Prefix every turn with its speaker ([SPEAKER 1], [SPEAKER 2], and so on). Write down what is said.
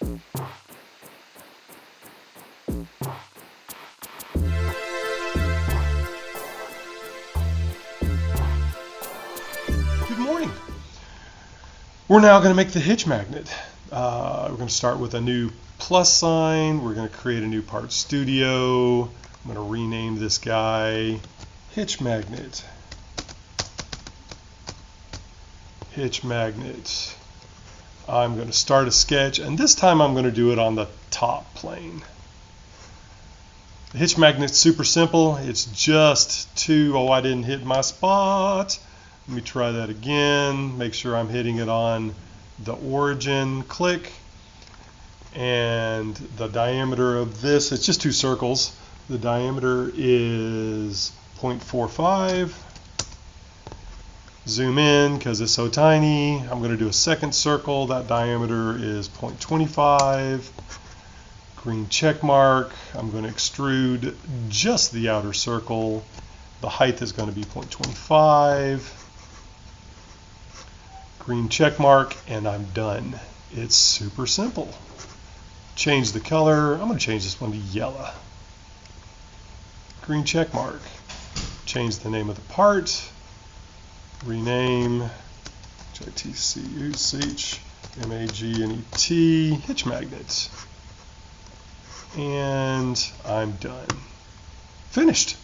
[SPEAKER 1] Good morning. We're now going to make the hitch magnet. We're going to start with a new plus sign. We're going to create a new part studio. I'm going to rename this guy Hitch Magnet. Hitch Magnet. I'm going to start a sketch, and this time I'm going to do it on the top plane. The hitch magnet's super simple. It's just two, oh, I didn't hit my spot. Let me try that again. Make sure I'm hitting it on the origin. Click. And the diameter of this, it's just two circles. The diameter is 0.45. Zoom in because it's so tiny. I'm going to do a second circle. That diameter is 0.25. Green check mark. I'm going to extrude just the outer circle. The height is going to be 0.25. Green check mark, and I'm done. It's super simple. Change the color. I'm going to change this one to yellow. Green check mark. Change the name of the part. Rename HITCHMAGNET Hitch Magnet. And I'm done. Finished.